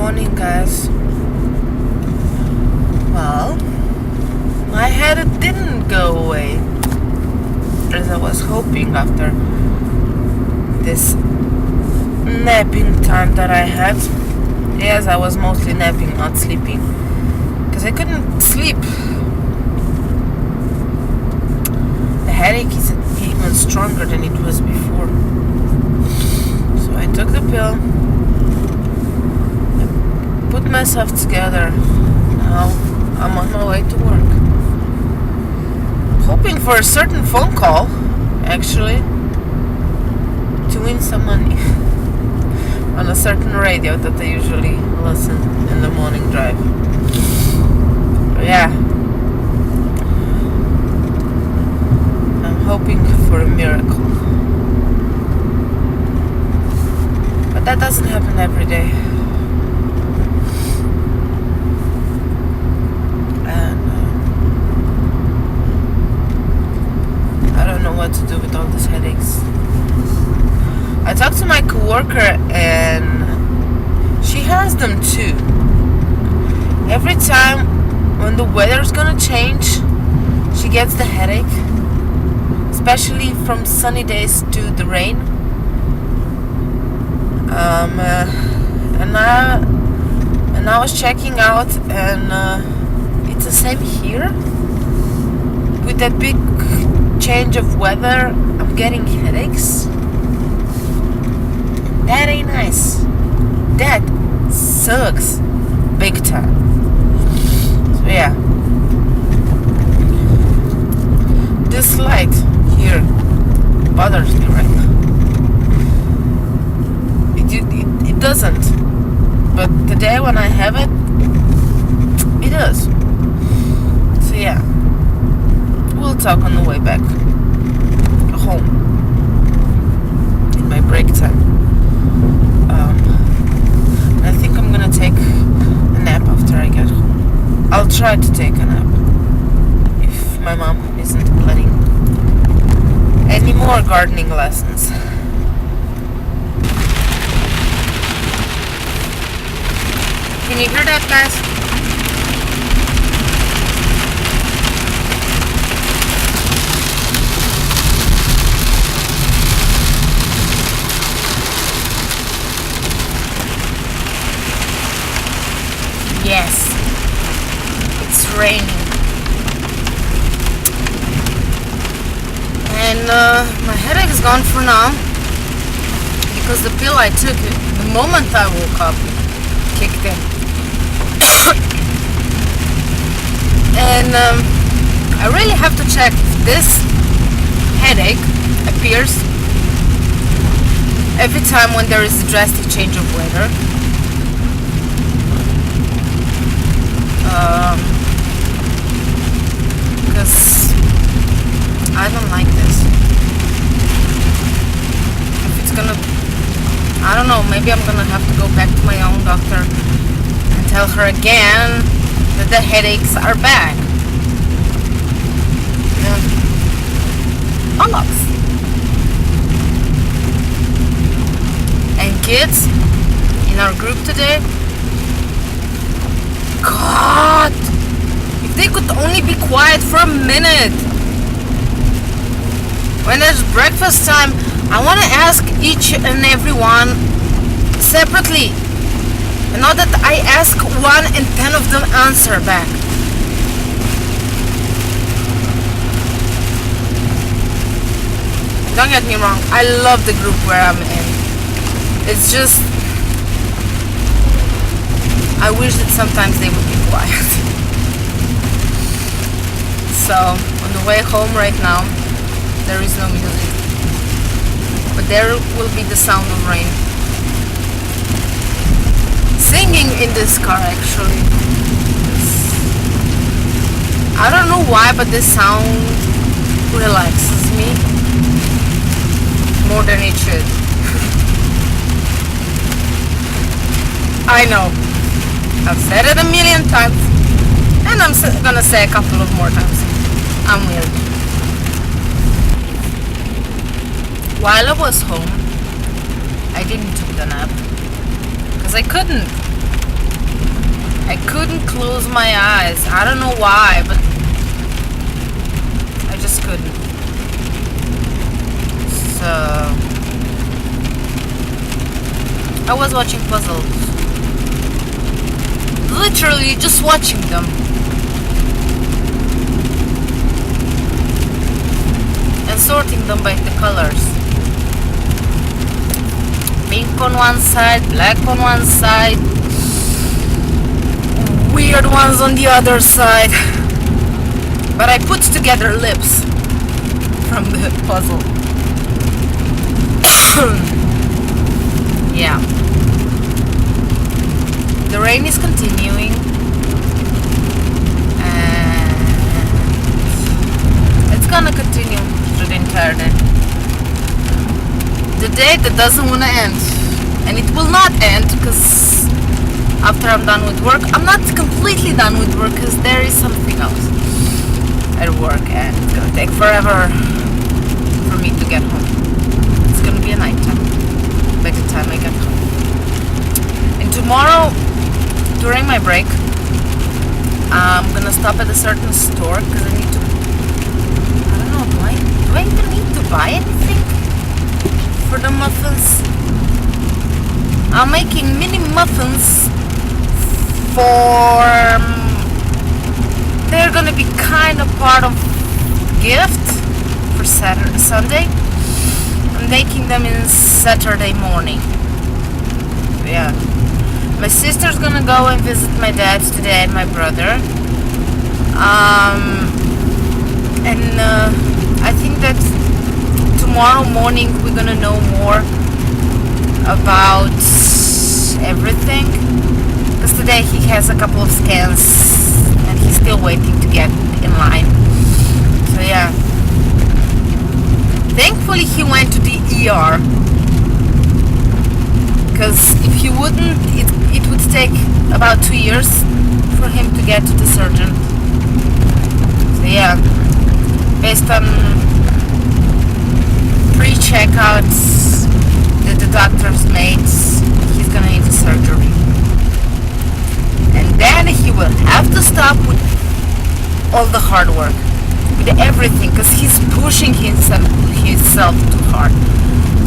Morning, guys. Well, my head didn't go away as I was hoping after this napping time that I had. Yes, I was mostly napping, not sleeping, because I couldn't sleep. The headache is even stronger than it was before. So I took the pill, put myself together. Now I'm on my way to work, hoping for a certain phone call, actually, to win some money on a certain radio that I usually listen in the morning drive. But yeah, I'm hoping for a miracle, but that doesn't happen every day. What to do with all these headaches. I talked to my coworker and she has them too. Every time when the weather's gonna change, she gets the headache, especially from sunny days to the rain. And I was checking out, and it's the same here. With that big change of weather, I'm getting headaches. That ain't nice. That sucks big time. So yeah, this light here bothers me right now. It doesn't, but today when I have it, it does. So yeah, we'll talk on the way back home in my break time. I think I'm gonna take a nap after I get home. I'll try to take a nap if my mom isn't planning any more gardening lessons. Can you hear that, guys? Yes, it's raining, and my headache is gone for now because the pill I took the moment I woke up kicked in. And I really have to check if this headache appears every time when there is a drastic change of weather. Because I don't like this. If it's gonna, I don't know, maybe I'm gonna have to go back to my own doctor and tell her again that the headaches are back. Yeah. Bollocks. And kids in our group today, God, if they could only be quiet for a minute. When there's breakfast time, I want to ask each and every one separately. And not that I ask one and 10 of them answer back. Don't get me wrong, I love the group where I'm in. It's just, I wish that sometimes they would be quiet. So, on the way home right now, there is no music. But there will be the sound of rain. Singing in this car, actually. I don't know why, but this sound relaxes me more than it should. I know. I've said it a million times, and I'm gonna say a couple of more times. I'm weird. While I was home, I didn't take the nap because I couldn't. I couldn't close my eyes. I don't know why, but I just couldn't. So I was watching puzzles. Literally just watching them. And sorting them by the colors. Pink on one side, black on one side, weird ones on the other side. But I put together lips from the puzzle. Yeah. The rain is continuing, and it's gonna continue through the entire day. The day that doesn't want to end, and it will not end, because after I'm done with work, I'm not completely done with work, because there is something else at work, and it's gonna take forever for me to get home. It's gonna be a night time by the time I get home. And tomorrow, during my break, I'm gonna stop at a certain store because I need to. I don't know. Do I even need to buy anything for the muffins? I'm making mini muffins for. They're gonna be kind of part of gift for Sunday. I'm making them in Saturday morning. Yeah. My sister's gonna go and visit my dad today and my brother. And I think that tomorrow morning we're gonna know more about everything. Because today he has a couple of scans and he's still waiting to get in line. So yeah. Thankfully he went to the ER. Because if he wouldn't, it would take about 2 years for him to get to the surgeon. So yeah, based on pre-checkouts that the doctors made, he's gonna need a surgery. And then he will have to stop with all the hard work, with everything, because he's pushing himself too hard.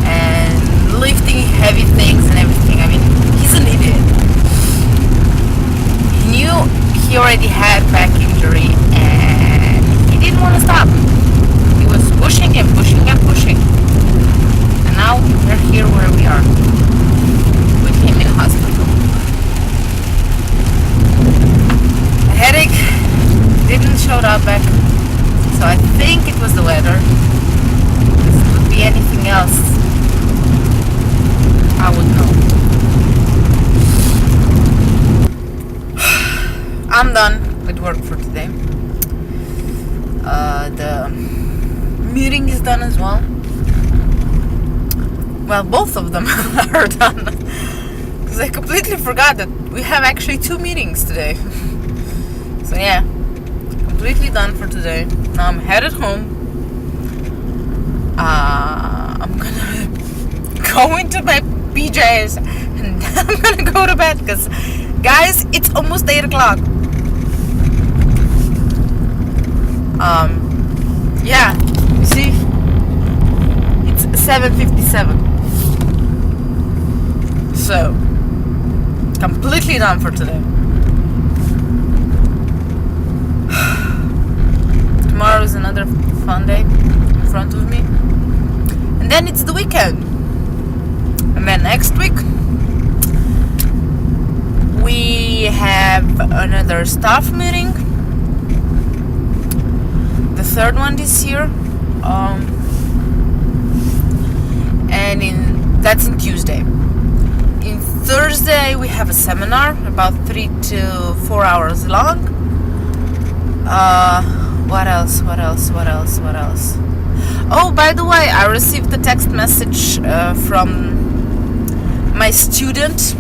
And lifting heavy things and everything. I mean, he's an idiot. He knew he already had back injury and he didn't want to stop. He was pushing and pushing and pushing. And now we're here where we are, with him in hospital. The headache didn't show up back, so I think it was the weather. This could be anything else. I would know. I'm done with work for today. The meeting is done as well. Well, both of them are done. Because I completely forgot that we have actually 2 meetings today. So yeah, completely done for today. Now I'm headed home. I'm gonna go into my PJs and I'm gonna go to bed because, guys, it's almost 8 o'clock. Yeah, you see, it's 7:57. So, completely done for today. Tomorrow is another fun day in front of me, and then it's the weekend. And then next week we have another staff meeting, the 3rd one this year, and that's in Tuesday. In Thursday we have a seminar about 3 to 4 hours long. What else? Oh, by the way, I received a text message from my student.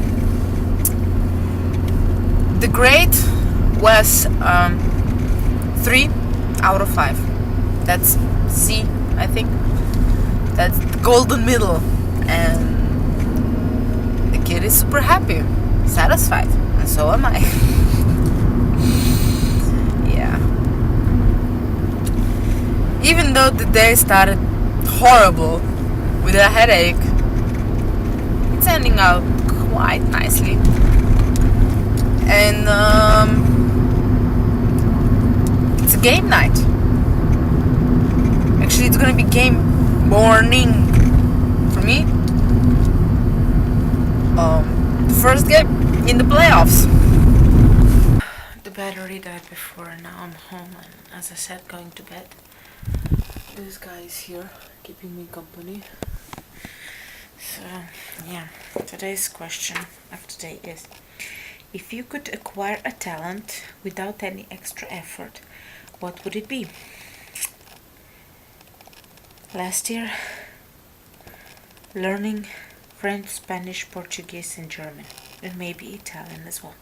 The grade was 3 out of 5. That's C, I think. That's the golden middle. And the kid is super happy. satisfied, and so am I. Yeah. Even though the day started horrible with a headache, it's ending out quite nicely. And it's a game night. Actually, it's gonna be game morning for me. The first game in the playoffs. The battery died before, and now I'm home, and as I said, going to bed. This guy is here, keeping me company. So, yeah, today's question of today is: if you could acquire a talent without any extra effort, what would it be? Last year, learning French, Spanish, Portuguese, and German, and maybe Italian as well.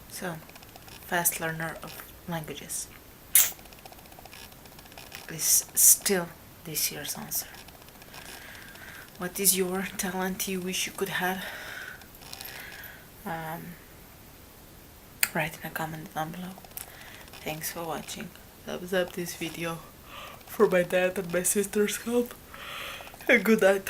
So, fast learner of languages is still this year's answer. What is your talent you wish you could have? Write in a comment down below. Thanks for watching. Thumbs up this video for my dad and my sister's help. And good night.